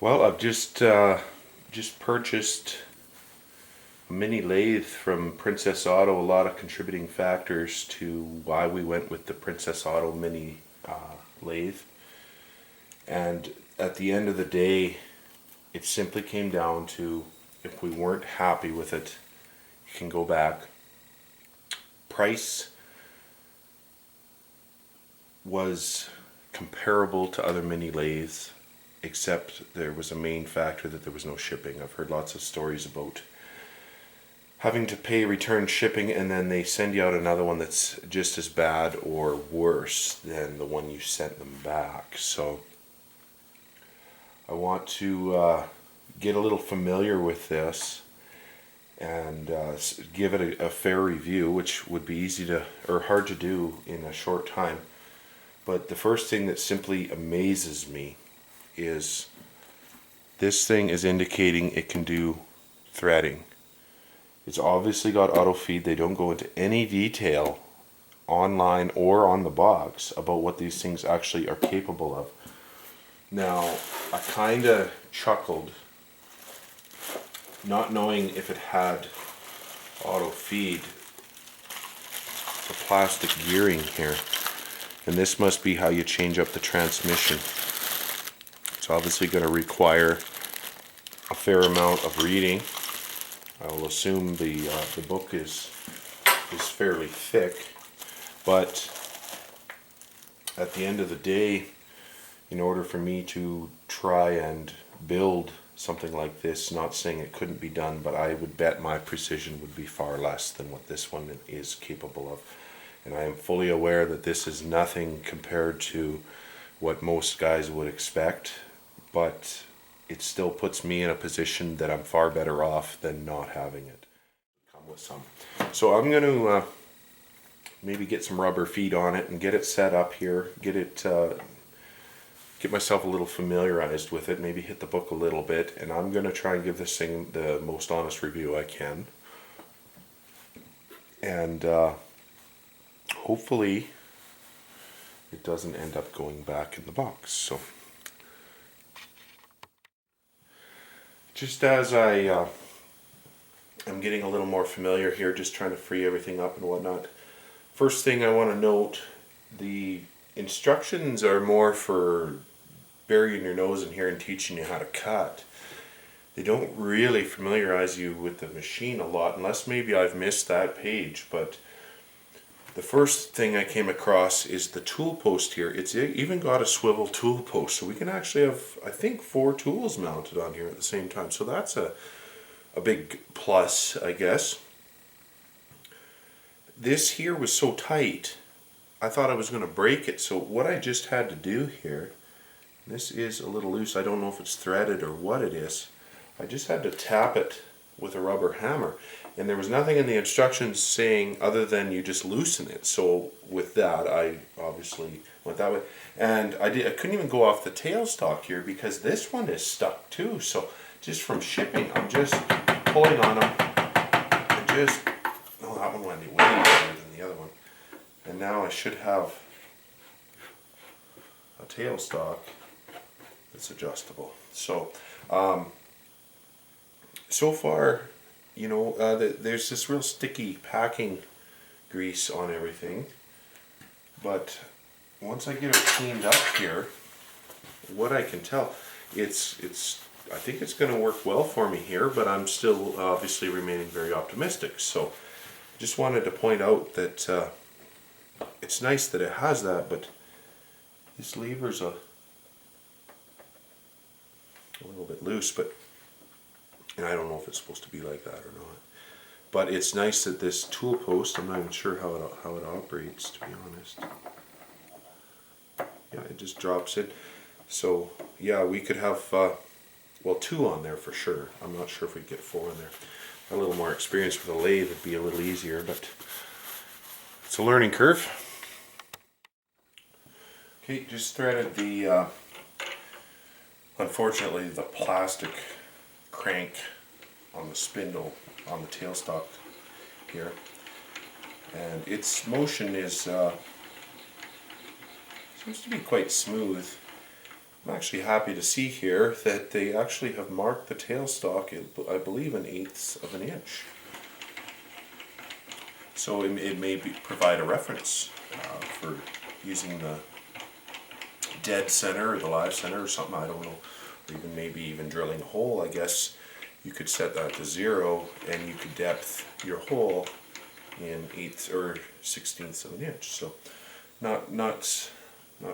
Well, I've just purchased a mini lathe from Princess Auto. A lot of contributing factors to why we went with the Princess Auto mini lathe. And at the end of the day, it simply came down to if we weren't happy with it, you can go back. Price was comparable to other mini lathes, except there was a main factor that there was no shipping. I've heard lots of stories about having to pay return shipping and then they send you out another one that's just as bad or worse than the one you sent them back. So I want to get a little familiar with this and give it a fair review, which would be easy to or hard to do in a short time. But the first thing that simply amazes me is this thing is indicating it can do threading. It's obviously got auto feed. They don't go into any detail online or on the box about what these things actually are capable of. Now, I kind of chuckled, not knowing if it had auto feed, the plastic gearing here. And this must be how you change up the transmission. It's obviously going to require a fair amount of reading. I will assume the book is fairly thick, but at the end of the day, in order for me to try and build something like this, not saying it couldn't be done, but I would bet my precision would be far less than what this one is capable of. And I am fully aware that this is nothing compared to what most guys would expect, but it still puts me in a position that I'm far better off than not having it come with some. So I'm going to maybe get some rubber feet on it and get it set up here, get myself a little familiarized with it, maybe hit the book a little bit, and I'm going to try and give this thing the most honest review I can. And hopefully it doesn't end up going back in the box. So just as I'm getting a little more familiar here, just trying to free everything up and whatnot, first thing I want to note, the instructions are more for burying your nose in here and teaching you how to cut. They don't really familiarize you with the machine a lot, unless maybe I've missed that page. But the first thing I came across is the tool post here. It's even got a swivel tool post, so we can actually have, I think, 4 tools mounted on here at the same time. So that's a big plus, I guess. This here was so tight, I thought I was going to break it. So what I just had to do here, this is a little loose. I don't know if it's threaded or what it is. I just had to tap it with a rubber hammer. And there was nothing in the instructions saying other than you just loosen it. So with that, I obviously went that way. And I couldn't even go off the tailstock here because this one is stuck too. So just from shipping, I'm just pulling on them. And just, oh, that one went way better than the other one. And now I should have a tailstock that's adjustable. So, so far, you know, there's this real sticky packing grease on everything, but once I get it cleaned up here, what I can tell, I think it's going to work well for me here, but I'm still obviously remaining very optimistic. So just wanted to point out that it's nice that it has that, but this lever's a little bit loose, and I don't know if it's supposed to be like that or not. But it's nice that this tool post, I'm not even sure how it operates, to be honest. Yeah, it just drops in. So yeah, we could have, well, 2 on there for sure. I'm not sure if we get 4 in there. A little more experience with a lathe would be a little easier, but it's a learning curve. Okay, just threaded the, unfortunately, the plastic crank on the spindle on the tailstock here, and its motion is seems to be quite smooth. I'm actually happy to see here that they actually have marked the tailstock, I believe, 1/8 of an inch. So it may provide a reference for using the dead center or the live center or something, I don't know. Or even maybe even drilling a hole, I guess you could set that to 0 and you could depth your hole in 1/8 or 1/16 of an inch. So not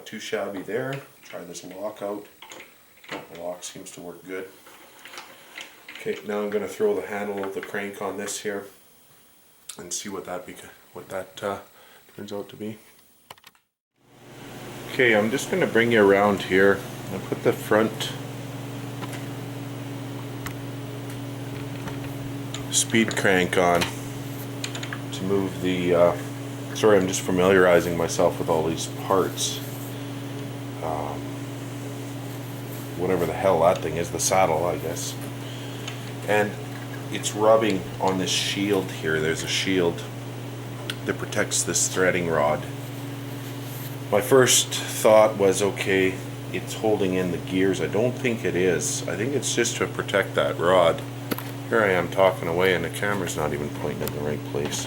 too shabby there. Try this lock out. Oh, the lock seems to work good. Okay, now I'm going to throw the handle of the crank on this here and see what that turns out to be. Okay, I'm just going to bring you around here and put the front speed crank on to move the sorry, I'm just familiarizing myself with all these parts. Whatever the hell that thing is, the saddle, I guess. And it's rubbing on this shield here. There's a shield that protects this threading rod. My first thought was, okay, it's holding in the gears. I don't think it is. I think it's just to protect that rod. Here I am talking away and the camera's not even pointing in the right place.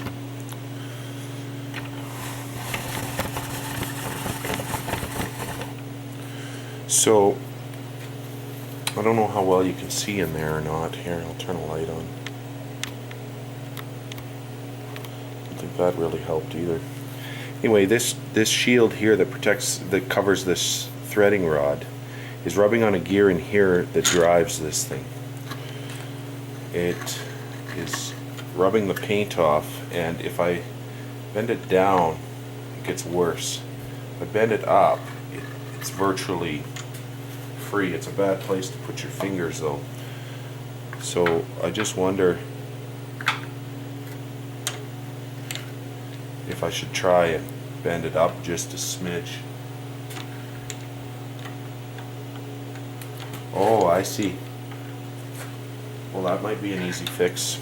So I don't know how well you can see in there or not. Here, I'll turn a light on. I don't think that really helped either. Anyway, this shield here that covers this threading rod is rubbing on a gear in here that drives this thing. It is rubbing the paint off, and if I bend it down, it gets worse. If I bend it up, it's virtually free. It's a bad place to put your fingers though. So I just wonder if I should try and bend it up just a smidge. Oh, I see. Well, that might be an easy fix.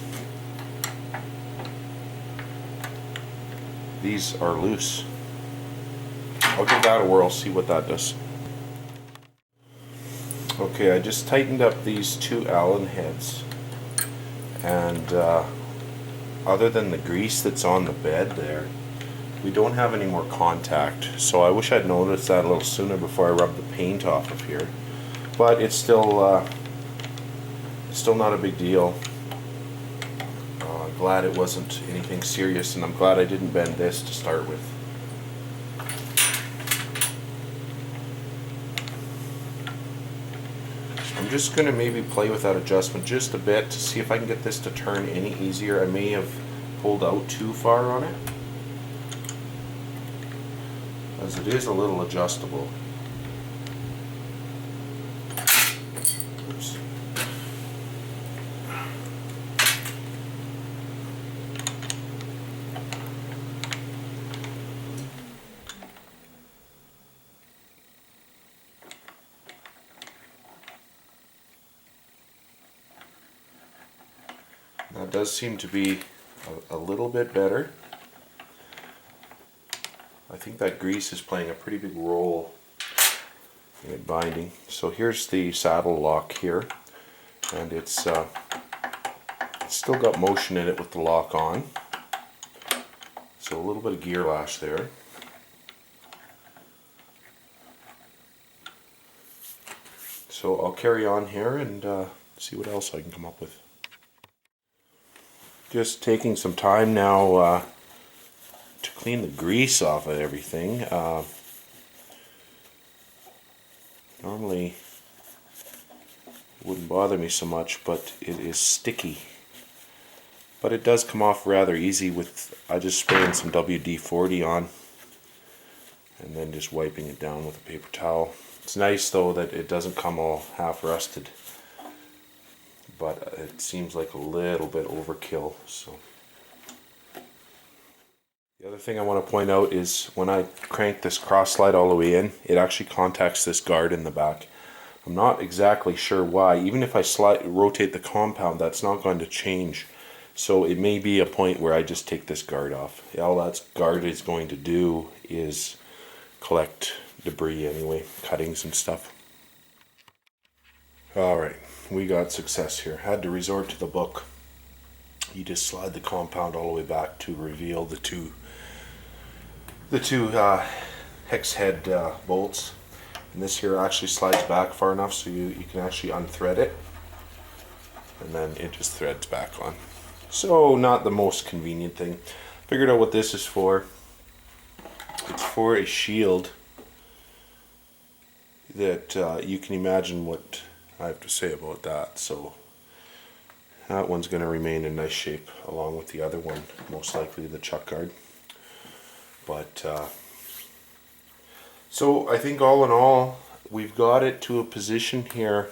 These are loose. I'll give that a whirl, see what that does. Okay, I just tightened up these 2 Allen heads, and other than the grease that's on the bed there, we don't have any more contact. So I wish I'd noticed that a little sooner before I rubbed the paint off of here. But it's still not a big deal. Glad it wasn't anything serious, and I'm glad I didn't bend this to start with. I'm just going to maybe play with that adjustment just a bit to see if I can get this to turn any easier. I may have pulled out too far on it, as it is a little adjustable. Oops. That does seem to be a little bit better. I think that grease is playing a pretty big role in it binding. So here's the saddle lock here, and it's still got motion in it with the lock on. So a little bit of gear lash there. So I'll carry on here and see what else I can come up with. Just taking some time now to clean the grease off of everything. Normally it wouldn't bother me so much, but it is sticky. But it does come off rather easy with, I just spraying some WD-40 on and then just wiping it down with a paper towel. It's nice though that it doesn't come all half rusted, but it seems like a little bit overkill. So the other thing I want to point out is when I crank this cross slide all the way in, it actually contacts this guard in the back. I'm not exactly sure why. Even if I rotate the compound, that's not going to change. So it may be a point where I just take this guard off. All that guard is going to do is collect debris anyway, cuttings and stuff. Alright, we got success here. Had to resort to the book. You just slide the compound all the way back to reveal the two hex head bolts. And this here actually slides back far enough so you can actually unthread it. And then it just threads back on. So not the most convenient thing. Figured out what this is for. It's for a shield that you can imagine what I have to say about that. So that one's going to remain in nice shape along with the other one, most likely the chuck guard. But so I think all in all, we've got it to a position here,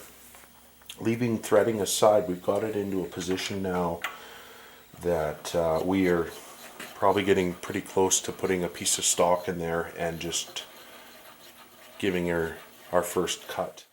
leaving threading aside, we've got it into a position now that we are probably getting pretty close to putting a piece of stock in there and just giving her our first cut.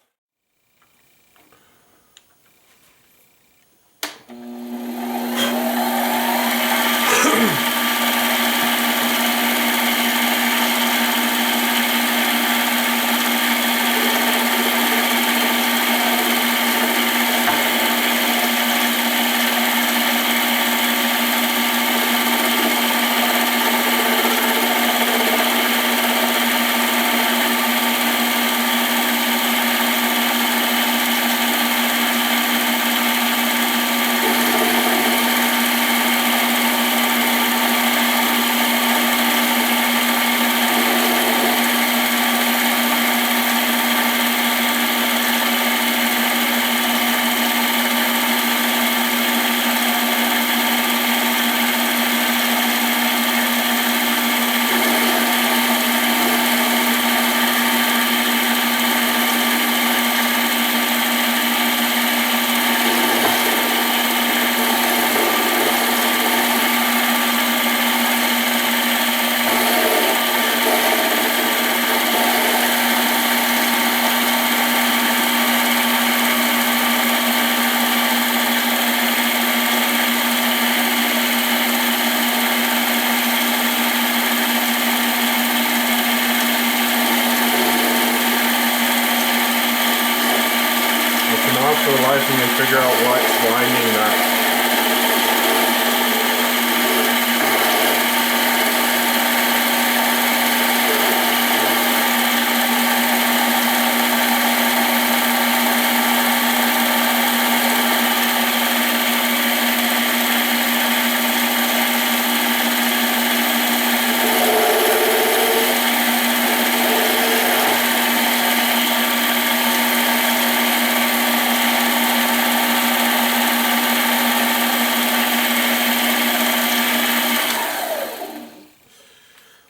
For the life of me figure out what's winding that.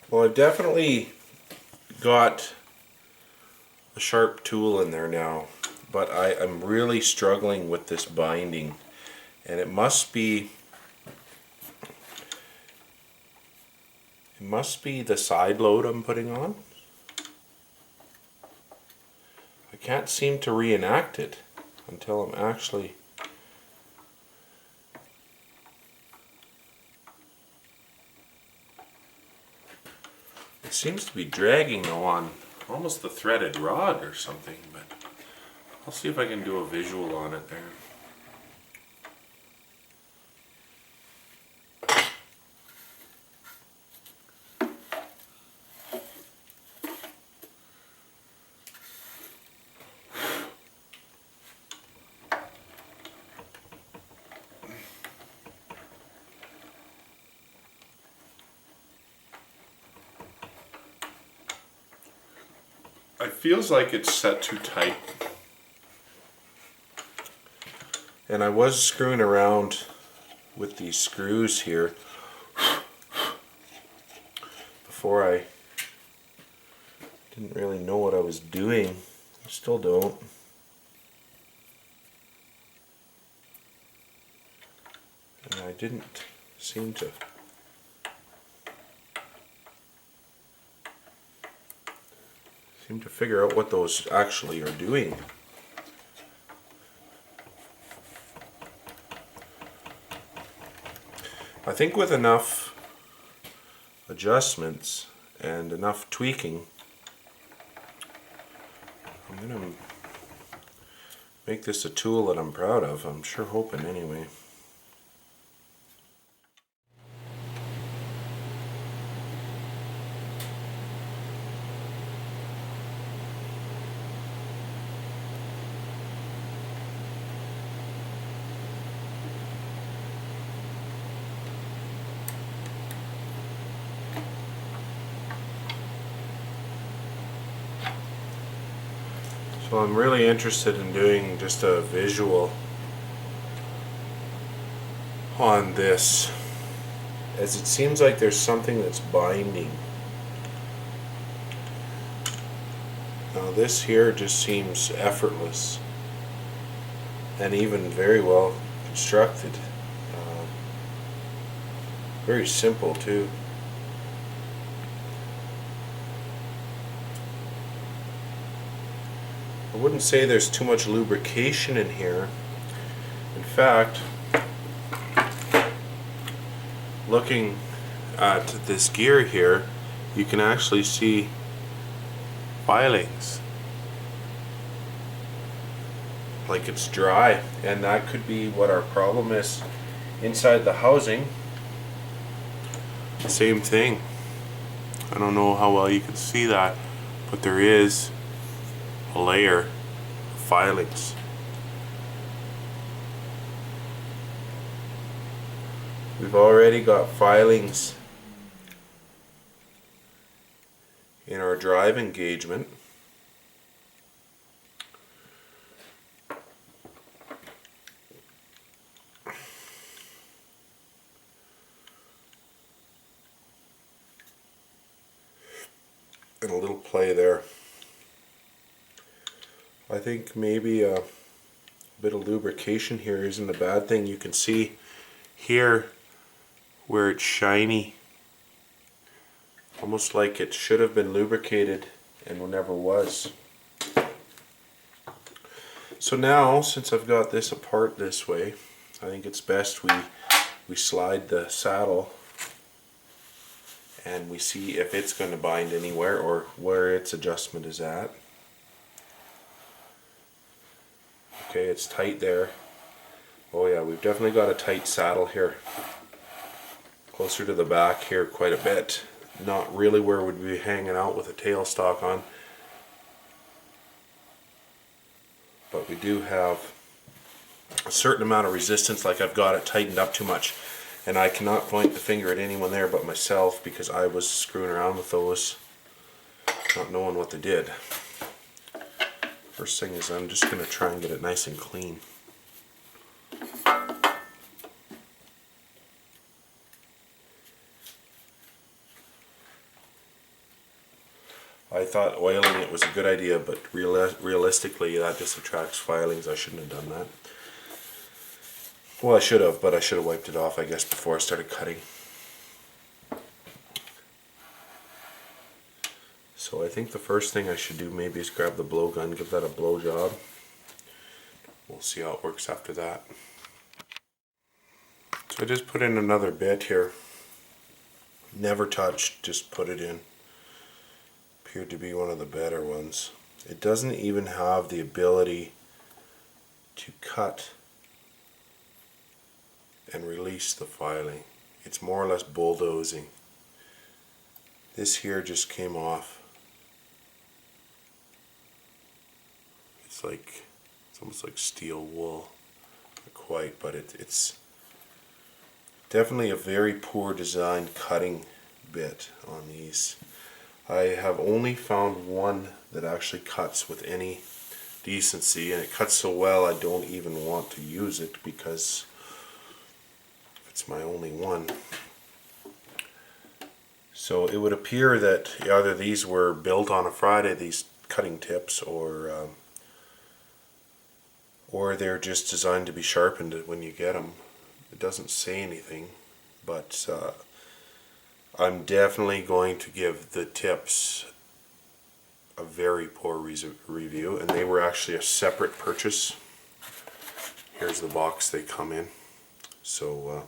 Well, I've definitely got a sharp tool in there now, but I'm really struggling with this binding, and it must be the side load I'm putting on. I can't seem to reenact it until I'm actually it seems to be dragging though on almost the threaded rod or something, but I'll see if I can do a visual on it there. It feels like it's set too tight. And I was screwing around with these screws here before. I didn't really know what I was doing. I still don't. And I didn't seem to figure out what those actually are doing. I think with enough adjustments and enough tweaking, I'm make this a tool that I'm proud of. I'm sure hoping anyway. So I'm really interested in doing just a visual on this, as it seems like there's something that's binding. Now this here just seems effortless and even very well constructed. Very simple too. I wouldn't say there's too much lubrication in here. In fact, looking at this gear here, you can actually see filings. Like it's dry, and that could be what our problem is. Inside the housing, same thing. I don't know how well you can see that, but there is a layer of filings. We've already got filings in our drive engagement. And a little play there. I think maybe a bit of lubrication here isn't a bad thing. You can see here where it's shiny, almost like it should have been lubricated and never was. So now, since I've got this apart this way, I think it's best we slide the saddle and we see if it's going to bind anywhere or where its adjustment is at. Okay, it's tight there. Oh yeah, we've definitely got a tight saddle here. Closer to the back here quite a bit. Not really where we'd be hanging out with a tailstock on. But we do have a certain amount of resistance, like I've got it tightened up too much. And I cannot point the finger at anyone there but myself because I was screwing around with those, not knowing what they did. First thing is I'm just going to try and get it nice and clean. I thought oiling it was a good idea, but realistically that just attracts filings. I shouldn't have done that. Well, I should have, but I should have wiped it off, I guess, before I started cutting. So I think the first thing I should do maybe is grab the blowgun, give that a blow job. We'll see how it works after that. So I just put in another bit here. Never touched, just put it in. Appeared to be one of the better ones. It doesn't even have the ability to cut and release the filing. It's more or less bulldozing. This here just came off. It's almost like steel wool. Not quite, but it's definitely a very poor designed cutting bit on these. I have only found one that actually cuts with any decency, and it cuts so well I don't even want to use it because it's my only one. So it would appear that either these were built on a Friday, these cutting tips, or they're just designed to be sharpened when you get them. It doesn't say anything, but I'm definitely going to give the tips a very poor review, and they were actually a separate purchase. Here's the box they come in. So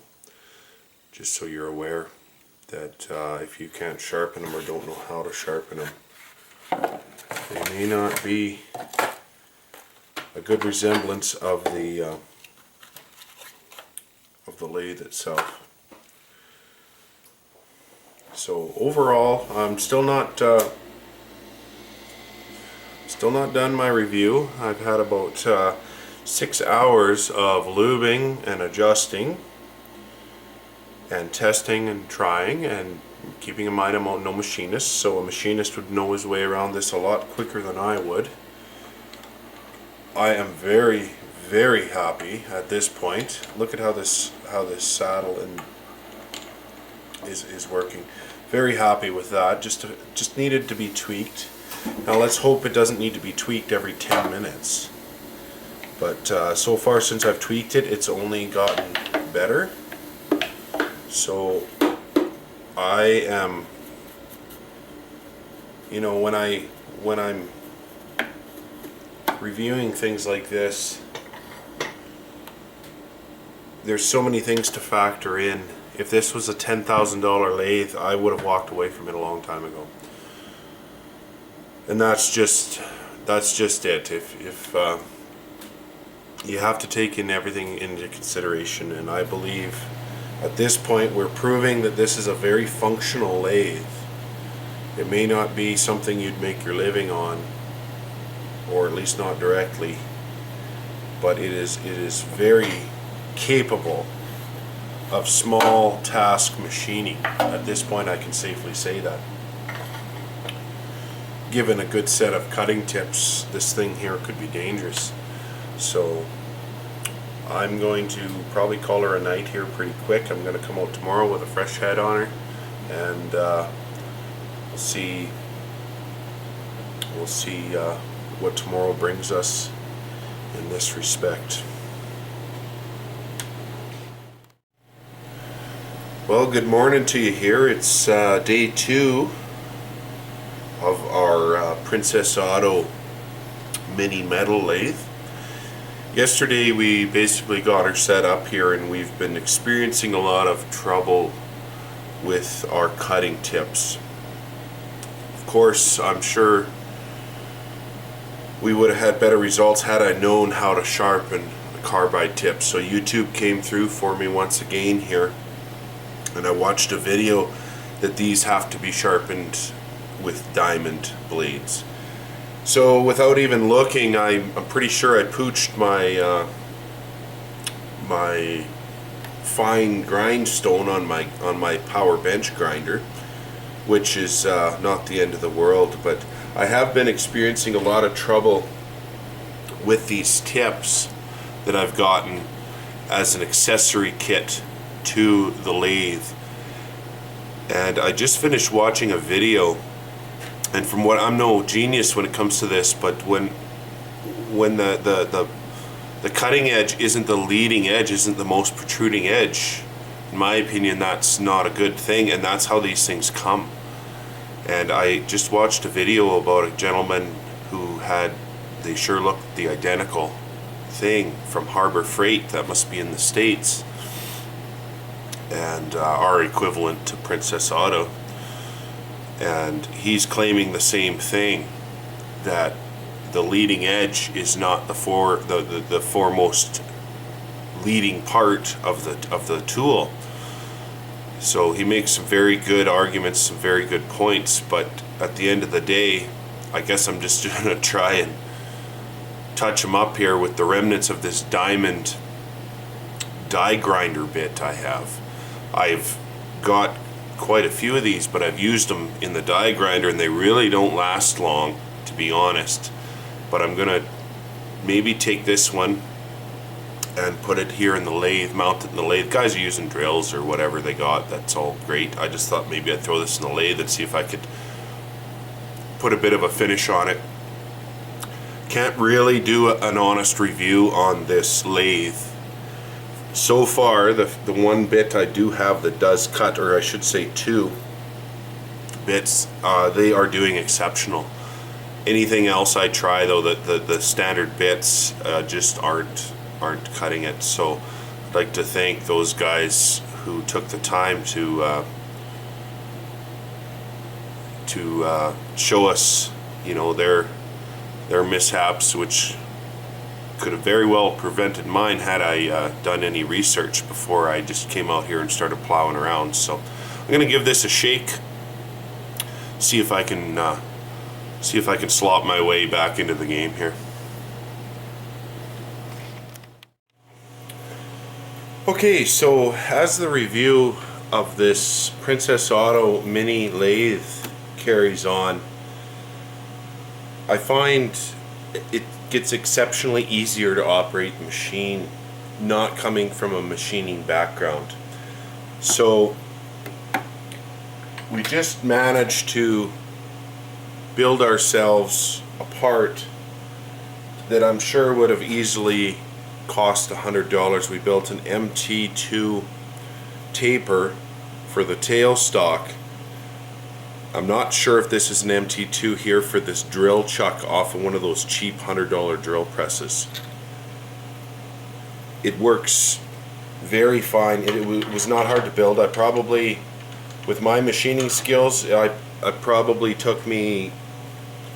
just so you're aware that if you can't sharpen them or don't know how to sharpen them, they may not be a good resemblance of the lathe itself. So overall, I'm still not done my review. I've had about 6 hours of lubing and adjusting and testing and trying, and keeping in mind I'm no machinist, so a machinist would know his way around this a lot quicker than I would. I am very, very happy at this point. Look at how this saddle is working. Very happy with that. Just needed to be tweaked. Now let's hope it doesn't need to be tweaked every 10 minutes. But so far since I've tweaked it, it's only gotten better. So I am, you know, when I'm reviewing things like this, there's so many things to factor in. If this was a $10,000 lathe, I would have walked away from it a long time ago. And that's just it. If you have to take in everything into consideration, and I believe at this point we're proving that this is a very functional lathe. It may not be something you'd make your living on, or at least not directly, but it is very capable of small task machining. At this point I can safely say that. Given a good set of cutting tips, this thing here could be dangerous. So I'm going to probably call her a night here pretty quick. I'm going to come out tomorrow with a fresh head on her, and we'll see what tomorrow brings us in this respect. Well, good morning to you here. It's day 2 of our Princess Auto mini metal lathe. Yesterday we basically got her set up here, and we've been experiencing a lot of trouble with our cutting tips. Of course, I'm sure we would have had better results had I known how to sharpen the carbide tips. So YouTube came through for me once again here, and I watched a video that these have to be sharpened with diamond blades. So without even looking, I'm pretty sure I pooched my my fine grindstone on my power bench grinder, which is not the end of the world. But I have been experiencing a lot of trouble with these tips that I've gotten as an accessory kit to the lathe. And I just finished watching a video, and from what, I'm no genius when it comes to this, but when the cutting edge isn't the leading edge, isn't the most protruding edge, in my opinion, that's not a good thing, and that's how these things come. And I just watched a video about a gentleman who had, they sure looked the identical thing from Harbor Freight, that must be in the States, and our equivalent to Princess Auto. And he's claiming the same thing, that the leading edge is not the foremost leading part of the tool. So he makes some very good arguments, some very good points, but at the end of the day, I guess I'm just going to try and touch him up here with the remnants of this diamond die grinder bit I have. I've got quite a few of these, but I've used them in the die grinder and they really don't last long, to be honest. But I'm gonna maybe take this one and put it here in the lathe, mount it in the lathe. Guys are using drills or whatever they got, that's all great. I just thought maybe I'd throw this in the lathe and see if I could put a bit of a finish on it. Can't really do an honest review on this lathe. So far, the one bit I do have that does cut, or I should say 2 bits, they are doing exceptional. Anything else I try, though, the standard bits just aren't cutting it. So I'd like to thank those guys who took the time to show us, you know, their mishaps, which could have very well prevented mine had I done any research before I just came out here and started plowing around. So I'm gonna give this a shake, see if I can slop my way back into the game here. Okay, so as the review of this Princess Auto mini lathe carries on, I find it gets exceptionally easier to operate the machine, not coming from a machining background. So we just managed to build ourselves a part that I'm sure would have easily cost $100. We built an MT2 taper for the tailstock. I'm not sure if this is an MT2 here for this drill chuck off of one of those cheap $100 drill presses. It works very fine. It was not hard to build. I probably, with my machining skills, I probably took me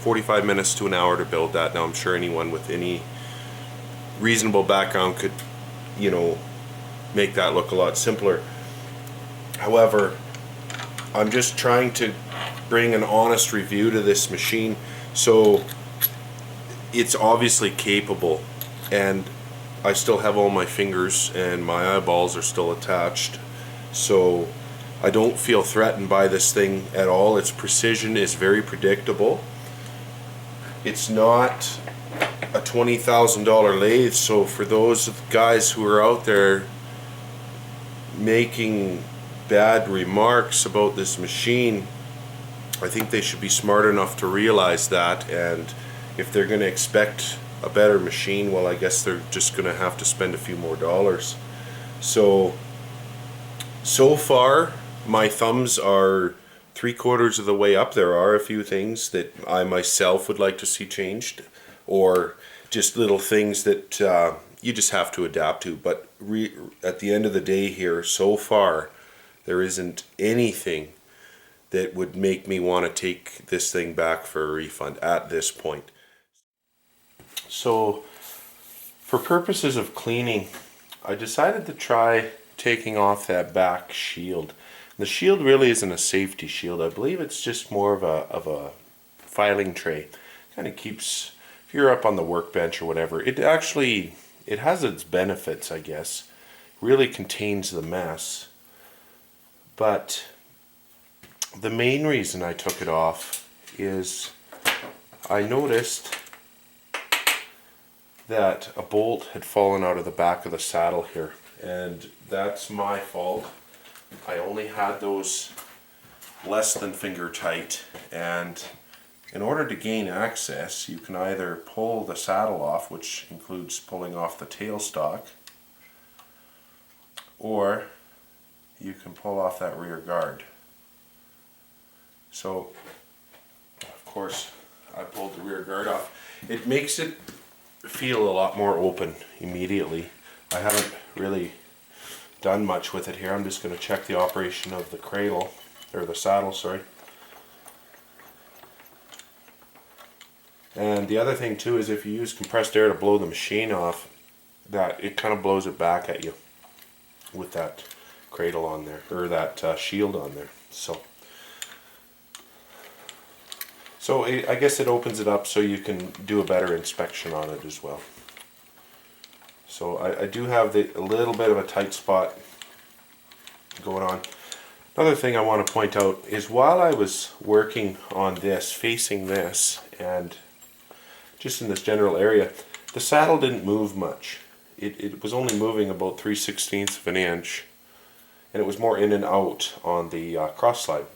45 minutes to an hour to build that. Now I'm sure anyone with any reasonable background could, you know, make that look a lot simpler. However, I'm just trying to bring an honest review to this machine. So it's obviously capable, and I still have all my fingers and my eyeballs are still attached, so I don't feel threatened by this thing at all. Its precision is very predictable. It's not a $20,000 lathe, so for those guys who are out there making bad remarks about this machine, I think they should be smart enough to realize that, and if they're going to expect a better machine, well, I guess they're just going to have to spend a few more dollars. So far my thumbs are 3/4 of the way up. There are a few things that I myself would like to see changed, or just little things that you just have to adapt to, but at the end of the day here, so far there isn't anything that would make me want to take this thing back for a refund at this point. So for purposes of cleaning, I decided to try taking off that back shield. The shield really isn't a safety shield. I believe it's just more of a filing tray. Kind of keeps, if you're up on the workbench or whatever, it has its benefits, I guess. Really contains the mess. But the main reason I took it off is I noticed that a bolt had fallen out of the back of the saddle here, and that's my fault. I only had those less than finger tight, and in order to gain access, you can either pull the saddle off, which includes pulling off the tailstock, or you can pull off that rear guard. So, of course, I pulled the rear guard off. It makes it feel a lot more open immediately. I haven't really done much with it here. I'm just going to check the operation of the cradle, or the saddle, sorry. And the other thing too is if you use compressed air to blow the machine off, that it kind of blows it back at you with that cradle on there, or that shield on there. So I guess it opens it up so you can do a better inspection on it as well. So I do have a little bit of a tight spot going on. Another thing I want to point out is while I was working on this, facing this, and just in this general area, the saddle didn't move much. It was only moving about 3/16 of an inch, and it was more in and out on the cross slide.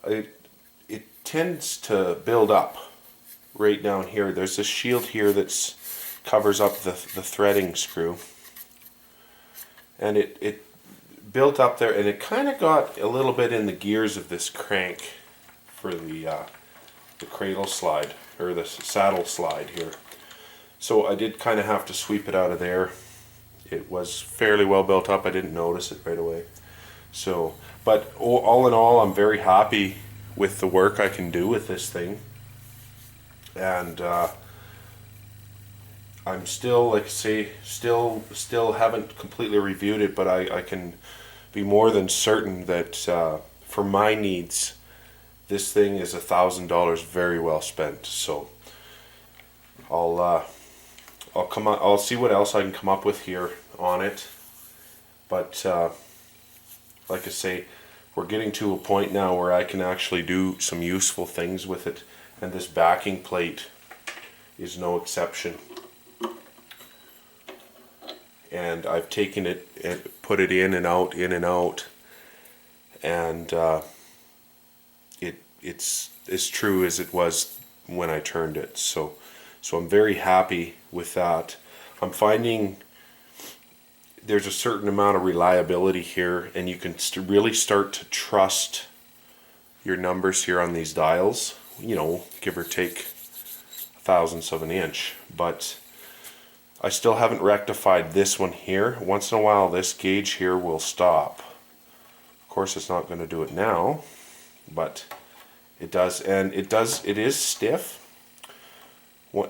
It tends to build up right down here. There's a shield here that's covers up the threading screw, and it built up there, and it kind of got a little bit in the gears of this crank for the cradle slide, or the saddle slide here. So I did kind of have to sweep it out of there. It was fairly well built up. I didn't notice it right away. So, but all in all, I'm very happy with the work I can do with this thing, and I'm still, like I say, still haven't completely reviewed it, but I can be more than certain that for my needs, this thing is $1,000 very well spent. So I'll see what else I can come up with here on it. But like I say, we're getting to a point now where I can actually do some useful things with it, and this backing plate is no exception. And I've taken it and put it in and out, and it's as true as it was when I turned it. So I'm very happy with that. I'm finding there's a certain amount of reliability here, and you can really start to trust your numbers here on these dials, you know, give or take thousandths of an inch. But I still haven't rectified this one here. Once in a while this gauge here will stop. Of course it's not going to do it now, but it does, and it is stiff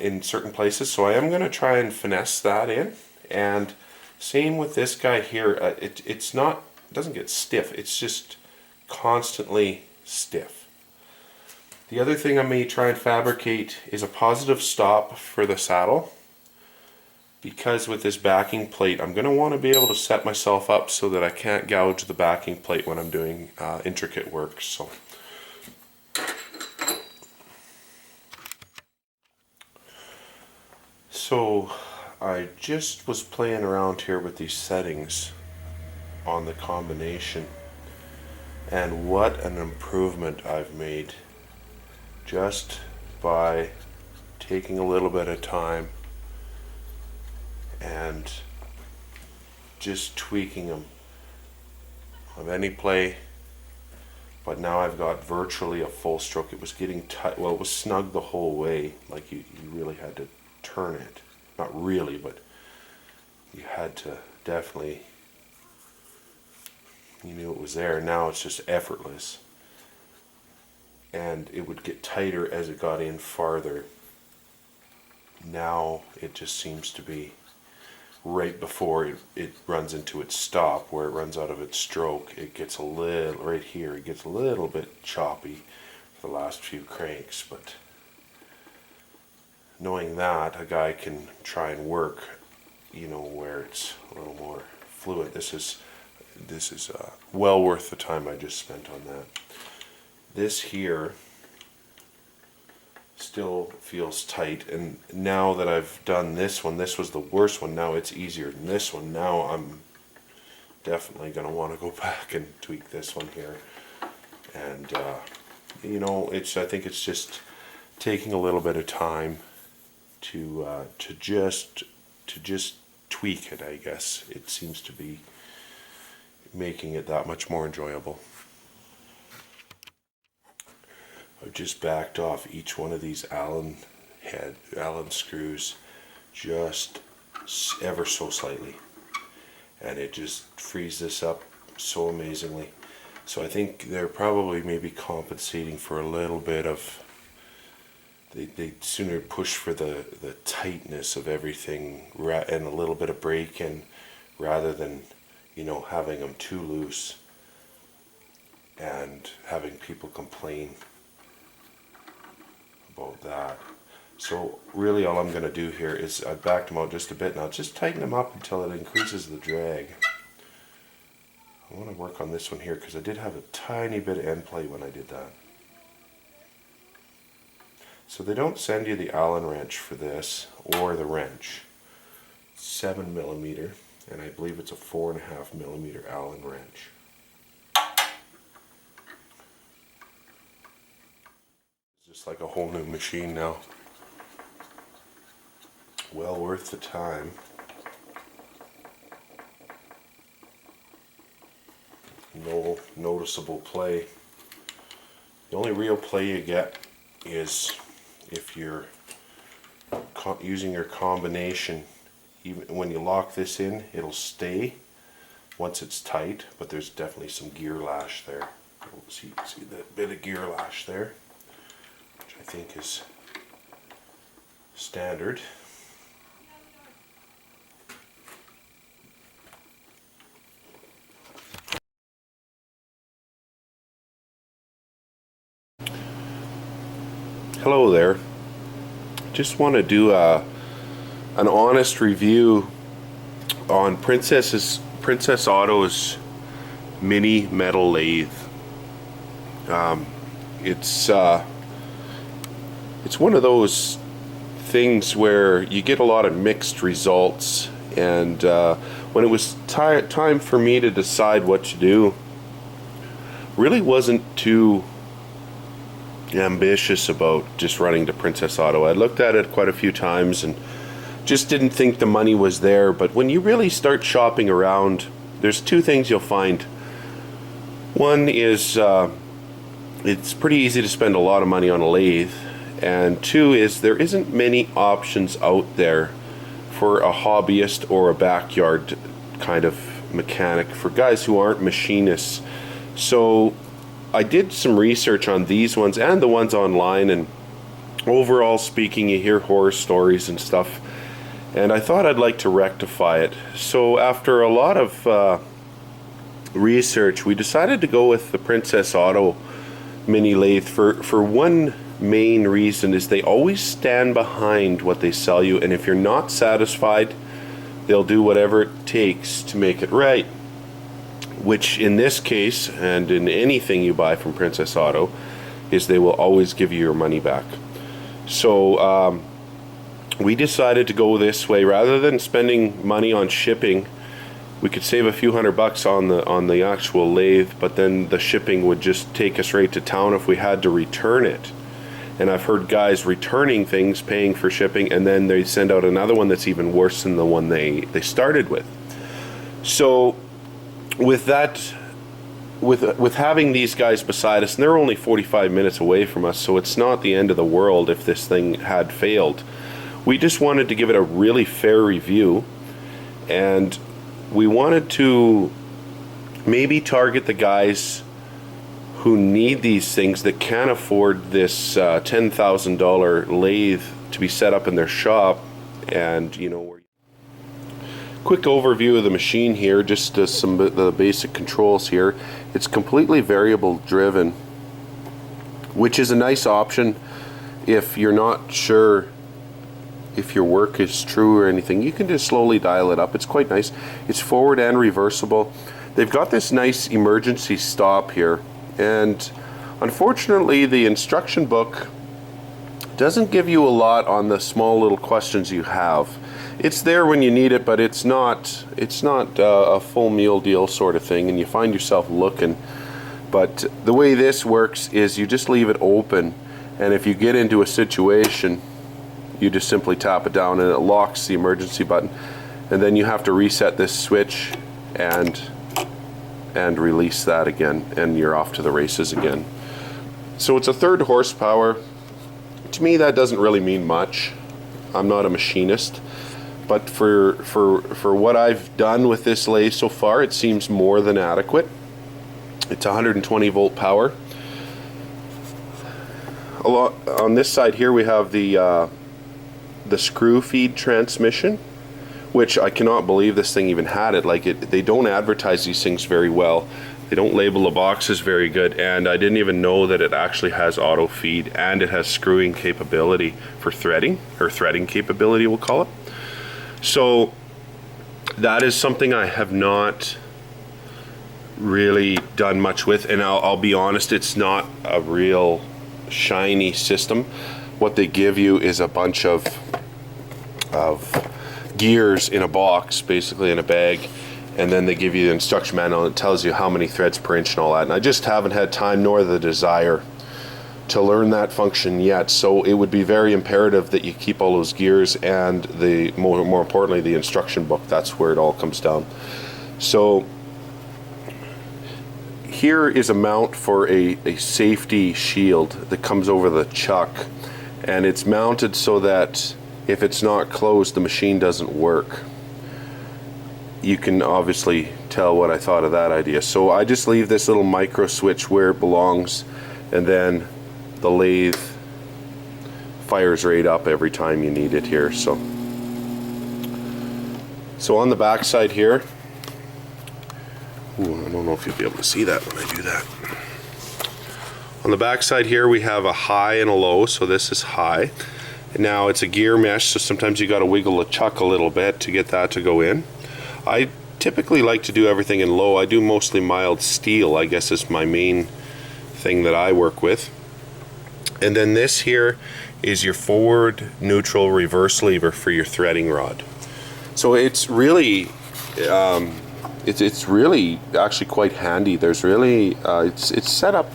in certain places, so I am going to try and finesse that in. And same with this guy here. It doesn't get stiff, it's just constantly stiff. The other thing I may try and fabricate is a positive stop for the saddle, because with this backing plate I'm going to want to be able to set myself up so that I can't gouge the backing plate when I'm doing intricate work. So I just was playing around here with these settings on the combination, and what an improvement I've made just by taking a little bit of time and just tweaking them of any play. But now I've got virtually a full stroke. It was getting tight, well, it was snug the whole way, like you really had to turn it. Not really, but you had to definitely, you knew it was there. Now it's just effortless. And it would get tighter as it got in farther. Now it just seems to be right before it runs into its stop, where it runs out of its stroke. It gets a little, right here, it gets a little bit choppy for the last few cranks. But knowing that, a guy can try and work, you know, where it's a little more fluid. This is well worth the time I just spent on that. This here still feels tight, and now that I've done this one, this was the worst one, now it's easier than this one. Now I'm definitely going to want to go back and tweak this one here. And you know, I think it's just taking a little bit of time to just tweak it. I guess it seems to be making it that much more enjoyable. I've just backed off each one of these Allen screws just ever so slightly, and it just frees this up so amazingly. So I think they're probably maybe compensating for a little bit of, they sooner push for the tightness of everything and a little bit of break in, rather than, you know, having them too loose and having people complain about that. So really all I'm going to do here is I backed them out just a bit now, just tighten them up until it increases the drag. I want to work on this one here because I did have a tiny bit of end play when I did that. So they don't send you the Allen wrench for this, or the wrench. 7mm, and I believe it's a 4.5mm Allen wrench. It's just like a whole new machine now. Well worth the time. No noticeable play. The only real play you get is if you're using your combination. Even when you lock this in, it'll stay once it's tight, but there's definitely some gear lash there. See that bit of gear lash there, which I think is standard. Hello there. Just want to do an honest review on Princess Auto's mini metal lathe. It's one of those things where you get a lot of mixed results, and when it was time for me to decide what to do, really wasn't too ambitious about just running to Princess Auto. I looked at it quite a few times and just didn't think the money was there. But when you really start shopping around, there's two things you'll find. One is it's pretty easy to spend a lot of money on a lathe, and two is there isn't many options out there for a hobbyist or a backyard kind of mechanic, for guys who aren't machinists. So I did some research on these ones and the ones online, and overall speaking, you hear horror stories and stuff, and I thought I'd like to rectify it. So after a lot of research, we decided to go with the Princess Auto mini lathe for one main reason: is they always stand behind what they sell you, and if you're not satisfied, they'll do whatever it takes to make it right. Which in this case, and in anything you buy from Princess Auto, is they will always give you your money back. So we decided to go this way. Rather than spending money on shipping, we could save a few $100 on the actual lathe, but then the shipping would just take us right to town if we had to return it. And I've heard guys returning things, paying for shipping, and then they send out another one that's even worse than the one they started with. So with that, with having these guys beside us, and they're only 45 minutes away from us, so it's not the end of the world if this thing had failed. We just wanted to give it a really fair review, and we wanted to maybe target the guys who need these things, that can't afford this $10,000 lathe to be set up in their shop. And you know, quick overview of the machine here, just some of the basic controls here. It's completely variable driven, which is a nice option if you're not sure if your work is true or anything. You can just slowly dial it up. It's quite nice. It's forward and reversible. They've got this nice emergency stop here, and unfortunately the instruction book doesn't give you a lot on the small little questions you have. It's there when you need it, but it's not a full meal deal sort of thing, and you find yourself looking. But the way this works is you just leave it open, and if you get into a situation, you just simply tap it down and it locks the emergency button, and then you have to reset this switch and release that again, and you're off to the races again. So it's a 3rd horsepower. To me, that doesn't really mean much. I'm not a machinist, but for what I've done with this lathe so far, it seems more than adequate. It's 120 volt power. On this side here, we have the screw feed transmission, which I cannot believe this thing even had it. They don't advertise these things very well. They don't label the boxes very good, and I didn't even know that it actually has auto feed, and it has screwing capability for threading, or threading capability we'll call it. So that is something I have not really done much with, and I'll be honest, it's not a real shiny system. What they give you is a bunch of gears in a box, basically in a bag, and then they give you the instruction manual that tells you how many threads per inch and all that. And I just haven't had time nor the desire to learn that function yet, so it would be very imperative that you keep all those gears and the more importantly the instruction book. That's where it all comes down. So here is a mount for a safety shield that comes over the chuck, and it's mounted so that if it's not closed, the machine doesn't work. You can obviously tell what I thought of that idea. So I just leave this little micro switch where it belongs, and then the lathe fires right up every time you need it here. So on the back side here, ooh, I don't know if you'll be able to see that when I do that. On the back side here we have a high and a low, so this is high. Now it's a gear mesh, so sometimes you got to wiggle the chuck a little bit to get that to go in. I typically like to do everything in low. I do mostly mild steel, I guess is my main thing that I work with. And then this here is your forward, neutral, reverse lever for your threading rod. So it's really it's really actually quite handy. There's really it's set up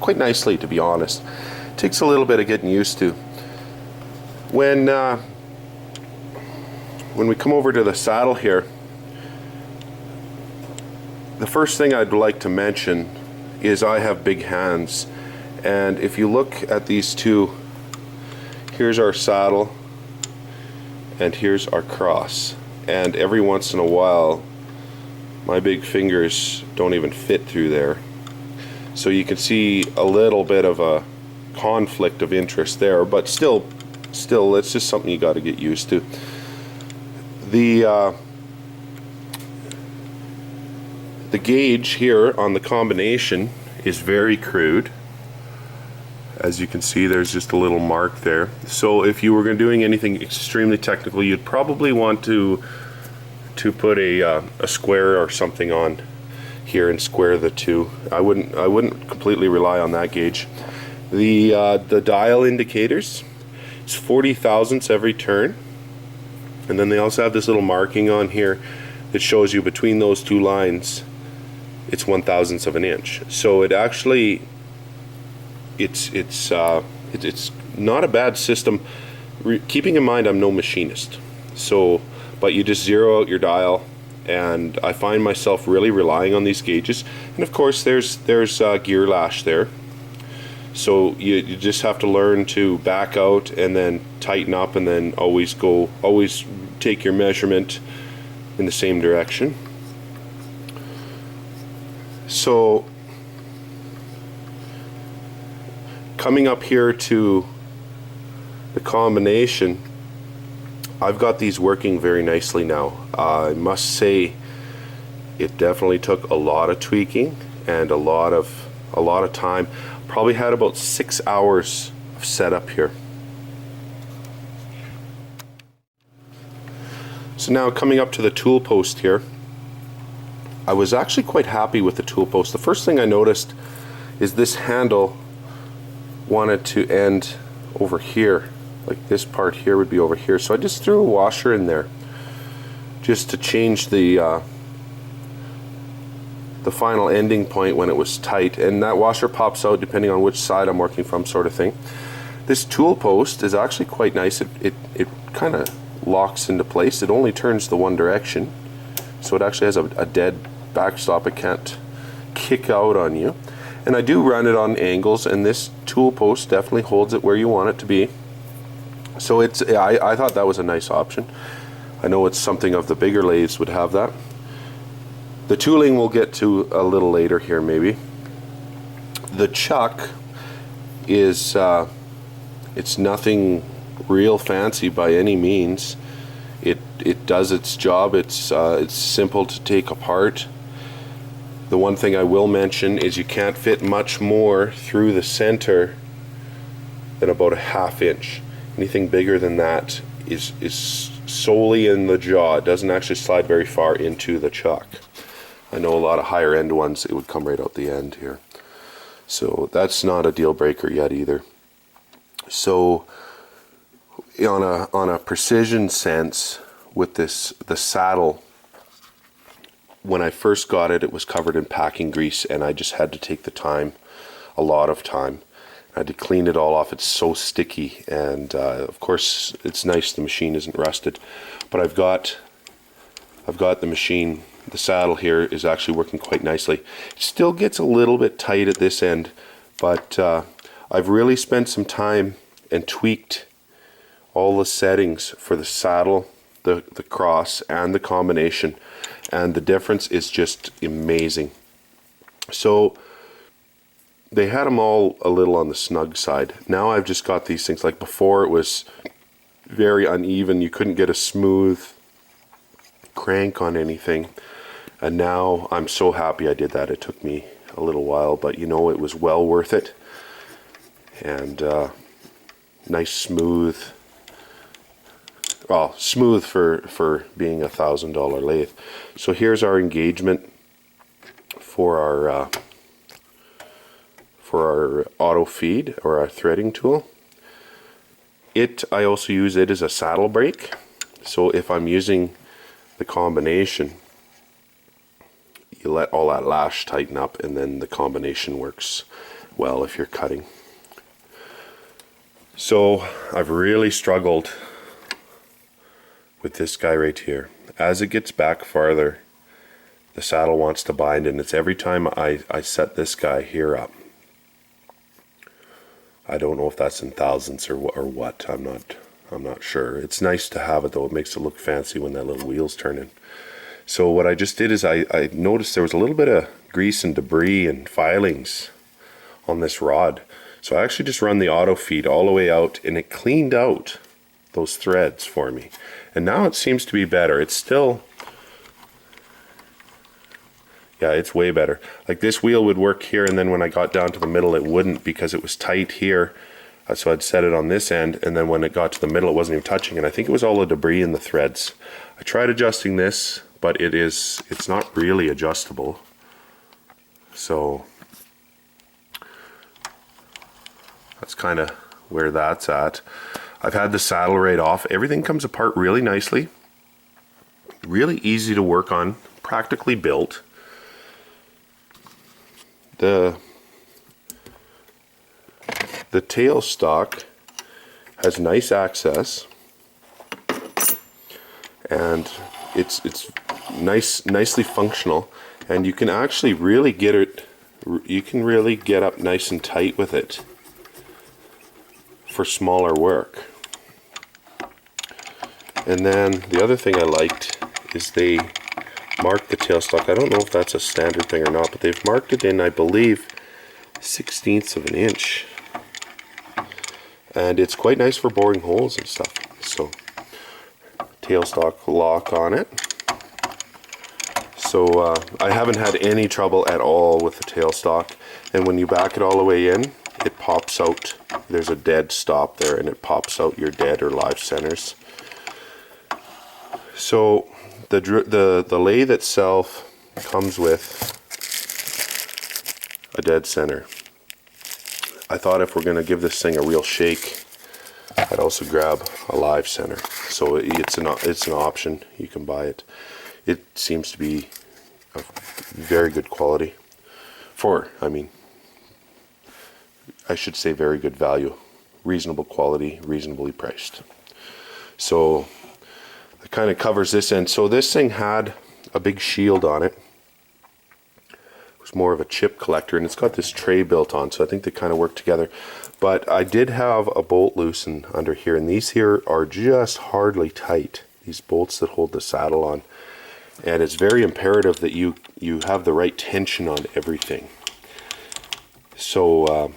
quite nicely, to be honest. It takes a little bit of getting used to. When we come over to the saddle here, the first thing I'd like to mention is I have big hands, and if you look at these two, here's our saddle and here's our cross, and every once in a while my big fingers don't even fit through there, so you can see a little bit of a conflict of interest there, but still it's just something you got to get used to. The gauge here on the combination is very crude. As you can see, there's just a little mark there. So if you were doing anything extremely technical, you'd probably want to put a square or something on here and square the two. I wouldn't completely rely on that gauge. The dial indicators, it's 40 thousandths every turn, and then they also have this little marking on here that shows you between those two lines it's 1/1000th of an inch. So it actually it's not a bad system. Keeping in mind I'm no machinist, so but you just zero out your dial, and I find myself really relying on these gauges. And of course there's gear lash there, so you just have to learn to back out and then tighten up, and then always take your measurement in the same direction. So coming up here to the combination, I've got these working very nicely now. I must say it definitely took a lot of tweaking and a lot of time. Probably had about 6 hours of setup here. So now coming up to the tool post here, I was actually quite happy with the tool post. The first thing I noticed is this handle wanted to end over here, like this part here would be over here. So I just threw a washer in there just to change the final ending point when it was tight, and that washer pops out depending on which side I'm working from, sort of thing. This tool post is actually quite nice. It kind of locks into place. It only turns the one direction, so it actually has a dead backstop. It can't kick out on you. And I do run it on angles, and this tool post definitely holds it where you want it to be. So I thought that was a nice option. I know it's something of the bigger lathes would have that. The tooling we'll get to a little later here maybe. The chuck is it's nothing real fancy by any means. It does its job. It's simple to take apart. The one thing I will mention is you can't fit much more through the center than about a 1/2 inch. Anything bigger than that is solely in the jaw. It doesn't actually slide very far into the chuck. I know a lot of higher end ones, it would come right out the end here. So that's not a deal breaker yet either. So on a precision sense with the saddle, when I first got it, it was covered in packing grease, and I just had to take the time, a lot of time. I had to clean it all off. It's so sticky, and of course it's nice the machine isn't rusted, but I've got the machine. The saddle here is actually working quite nicely. It still gets a little bit tight at this end, but I've really spent some time and tweaked all the settings for the saddle, the cross, and the combination, and the difference is just amazing. So they had them all a little on the snug side. Now I've just got these things, like before it was very uneven, you couldn't get a smooth crank on anything, and now I'm so happy I did that. It took me a little while, but you know, it was well worth it. And nice smooth, well, smooth for being $1,000 lathe. So here's our engagement for our auto feed, or our threading tool. I also use it as a saddle brake. So if I'm using the combination, you let all that lash tighten up, and then the combination works well if you're cutting. So I've really struggled with this guy right here. As it gets back farther, the saddle wants to bind, and it's every time I set this guy here up. I don't know if that's in thousandths or what. I'm not sure. It's nice to have it though. It makes it look fancy when that little wheel's turning. So what I just did is I noticed there was a little bit of grease and debris and filings on this rod. So I actually just run the auto feed all the way out, and it cleaned out those threads for me. And now it seems to be better. It's still, yeah, it's way better. Like this wheel would work here, and then when I got down to the middle it wouldn't, because it was tight here. So I'd set it on this end, and then when it got to the middle it wasn't even touching, and I think it was all the debris in the threads. I tried adjusting this, but it's not really adjustable. So that's kind of where that's at. I've had the saddle right off. Everything comes apart really nicely. Really easy to work on, practically built. The tailstock has nice access, and it's nicely functional, and you can actually really get it. You can really get up nice and tight with it for smaller work. And then the other thing I liked is they marked the tailstock. I don't know if that's a standard thing or not, but they've marked it in, I believe, 1/16 of an inch. And it's quite nice for boring holes and stuff. So, tailstock lock on it. So I haven't had any trouble at all with the tailstock. And when you back it all the way in, it pops out. There's a dead stop there, and it pops out your dead or live centers. So the lathe itself comes with a dead center. I thought if we're going to give this thing a real shake, I'd also grab a live center. So it's an option. You can buy it. It seems to be of very good quality. I should say very good value. Reasonable quality, reasonably priced. So it kind of covers this end. So this thing had a big shield on it. It was more of a chip collector, and it's got this tray built on, so I think they kind of work together. But I did have a bolt loosen under here, and these here are just hardly tight, these bolts that hold the saddle on. And it's very imperative that you have the right tension on everything. So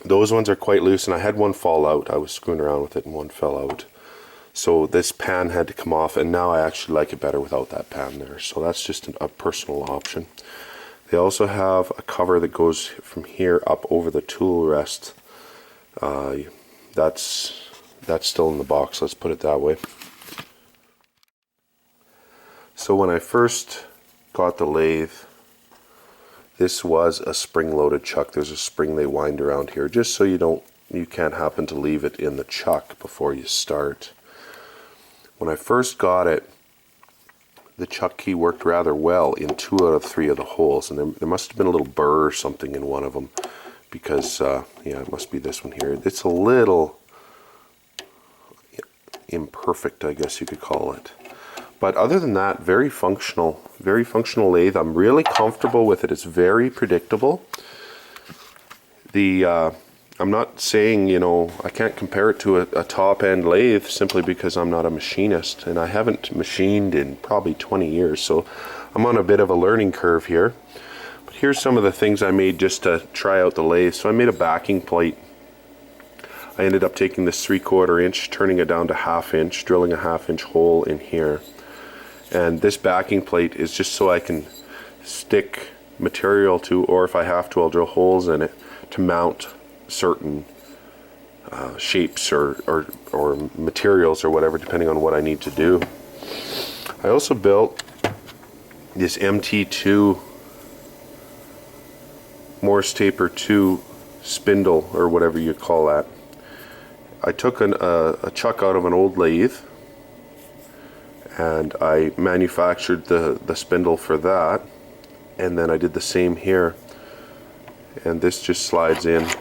those ones are quite loose, and I had one fall out. I was screwing around with it and one fell out. So this pan had to come off, and now I actually like it better without that pan there. So that's just a personal option. They also have a cover that goes from here up over the tool rest. That's still in the box, let's put it that way. So when I first got the lathe, this was a spring-loaded chuck. There's a spring they wind around here, just so you can't happen to leave it in the chuck before you start. When I first got it, the chuck key worked rather well in 2 out of 3 of the holes, and there must have been a little burr or something in one of them, because yeah, it must be this one here. It's a little imperfect, I guess you could call it. But other than that, very functional lathe. I'm really comfortable with it. It's very predictable. I'm not saying, I can't compare it to a top-end lathe simply because I'm not a machinist, and I haven't machined in probably 20 years, so I'm on a bit of a learning curve here. But here's some of the things I made just to try out the lathe. So I made a backing plate. I ended up taking this 3/4 inch, turning it down to 1/2 inch, drilling a 1/2 inch hole in here. And this backing plate is just so I can stick material to, or if I have to, I'll drill holes in it to mount certain shapes or materials or whatever, depending on what I need to do. I also built this MT2 Morse Taper 2 spindle, or whatever you call that. I took a chuck out of an old lathe and I manufactured the spindle for that, and then I did the same here, and this just slides in to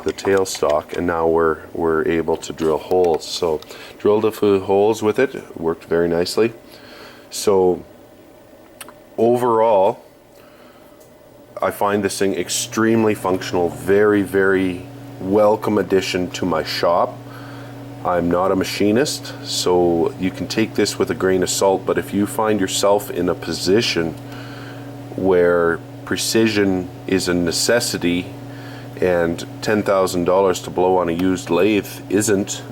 the tailstock, and now we're able to drill holes. So drilled a few holes with it, worked very nicely. So overall, I find this thing extremely functional, very, very welcome addition to my shop. I'm not a machinist, so you can take this with a grain of salt, but if you find yourself in a position where precision is a necessity and $10,000 to blow on a used lathe isn't,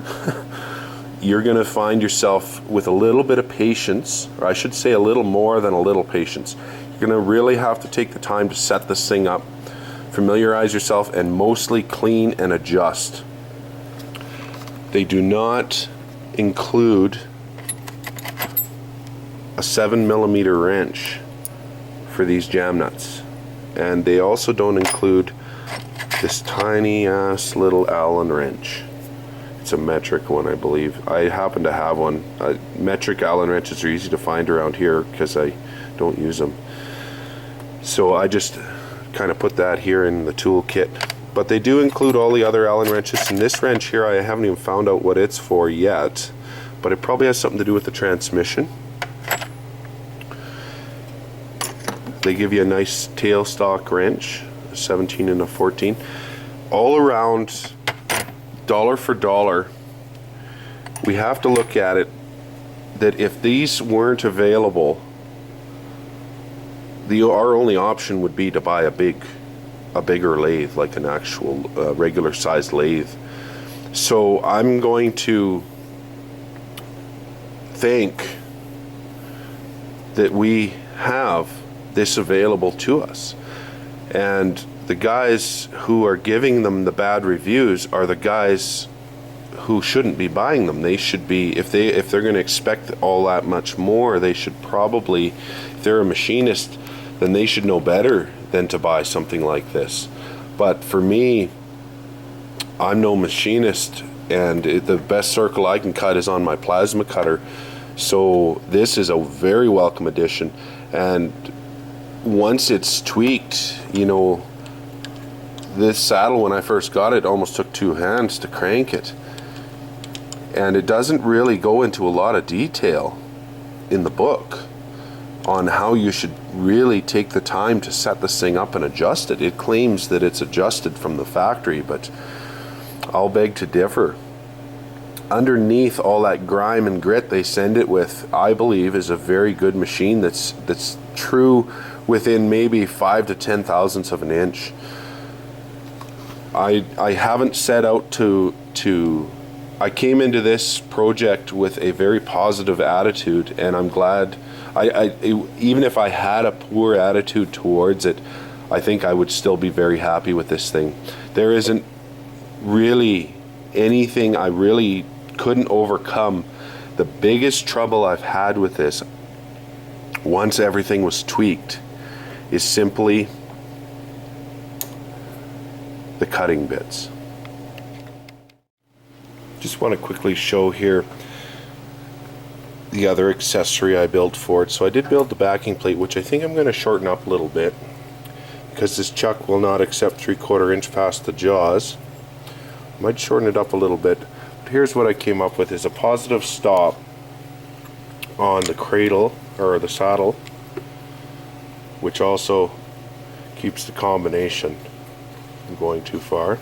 you're going to find yourself with a little bit of patience, or I should say a little more than a little patience. You're going to really have to take the time to set this thing up, familiarize yourself, and mostly clean and adjust. They do not include a 7mm wrench for these jam nuts, and they also don't include this tiny ass little Allen wrench. It's a metric one, I believe. I happen to have one. Metric Allen wrenches are easy to find around here because I don't use them. So I just kind of put that here in the tool kit. But they do include all the other Allen wrenches, and this wrench here, I haven't even found out what it's for yet, but it probably has something to do with the transmission. They give you a nice tailstock wrench, a 17 and a 14. All around, dollar for dollar, we have to look at it that if these weren't available, our only option would be to buy a bigger lathe, like an actual regular sized lathe. So I'm going to think that we have this available to us, and the guys who are giving them the bad reviews are the guys who shouldn't be buying them. They should be, if they're going to expect all that much more, they should probably, if they're a machinist, then they should know better than to buy something like this. But for me, I'm no machinist, and the best circle I can cut is on my plasma cutter. So this is a very welcome addition, and once it's tweaked, you know, this saddle, when I first got it, almost took 2 hands to crank it, and it doesn't really go into a lot of detail in the book on how you should really take the time to set this thing up and adjust it. It claims that it's adjusted from the factory, but I'll beg to differ. Underneath all that grime and grit they send it with, I believe, is a very good machine that's true within maybe 5 to 10 thousandths of an inch. I haven't set out to I came into this project with a very positive attitude, and I'm glad. Even if I had a poor attitude towards it, I think I would still be very happy with this thing. There isn't really anything I really couldn't overcome. The biggest trouble I've had with this, once everything was tweaked, is simply the cutting bits. Just want to quickly show here the other accessory I built for it. So I did build the backing plate, which I think I'm going to shorten up a little bit because this chuck will not accept 3/4 inch past the jaws. Might shorten it up a little bit, but here's what I came up with: is a positive stop on the cradle or the saddle, which also keeps the combination from going too far,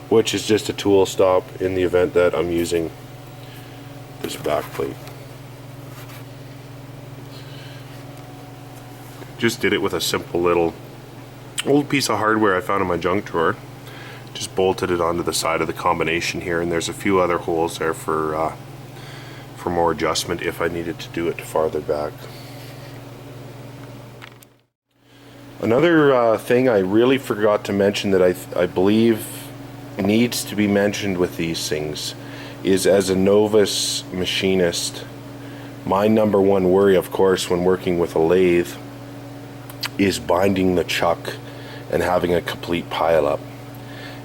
which is just a tool stop in the event that I'm using this back plate. Just did it with a simple little old piece of hardware I found in my junk drawer. Just bolted it onto the side of the combination here, and there's a few other holes there for more adjustment if I needed to do it farther back. Another thing I really forgot to mention that I believe needs to be mentioned with these things is, as a novice machinist, my number one worry, of course, when working with a lathe is binding the chuck and having a complete pile up.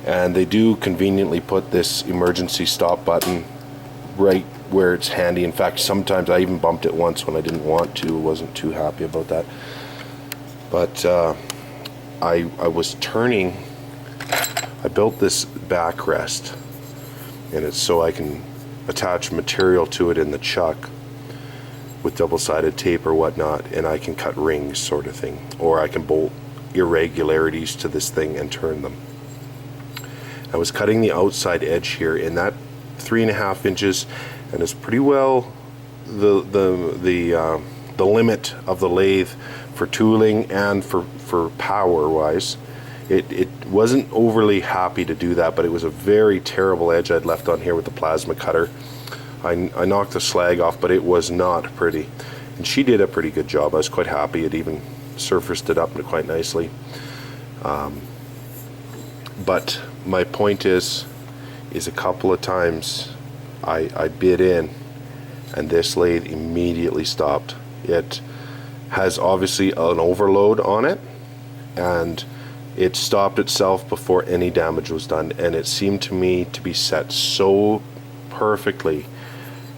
And they do conveniently put this emergency stop button right where it's handy. In fact, sometimes I even bumped it once when I didn't want to, wasn't too happy about that. But I was turning, I built this backrest, and it's so I can attach material to it in the chuck with double-sided tape or whatnot, and I can cut rings, sort of thing, or I can bolt irregularities to this thing and turn them. I was cutting the outside edge here, and that 3.5 inches, and it's pretty well the limit of the lathe for tooling and for power wise. It wasn't overly happy to do that, but it was a very terrible edge I'd left on here with the plasma cutter. I knocked the slag off, but it was not pretty, and she did a pretty good job. I was quite happy. It even surfaced it up quite nicely. But my point is a couple of times I bit in, and this lathe immediately stopped. It has obviously an overload on it, and it stopped itself before any damage was done, and it seemed to me to be set so perfectly.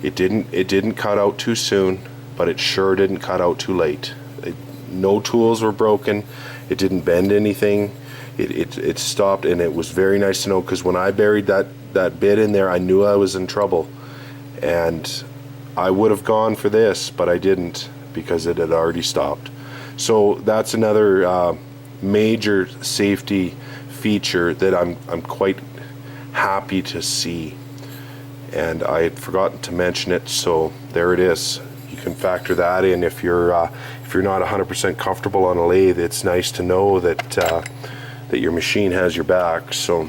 It didn't cut out too soon, but it sure didn't cut out too late. No tools were broken. It didn't bend anything. It stopped, and it was very nice to know, because when I buried that bit in there, I knew I was in trouble, and I would have gone for this, but I didn't, because it had already stopped. So that's another major safety feature that I'm quite happy to see, and I had forgotten to mention it, so there it is. You can factor that in if you're not 100% comfortable on a lathe. It's nice to know that that your machine has your back. So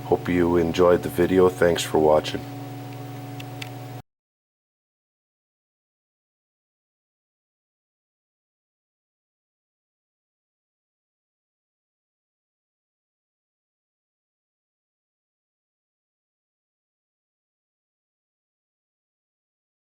hope you enjoyed the video. Thanks for watching.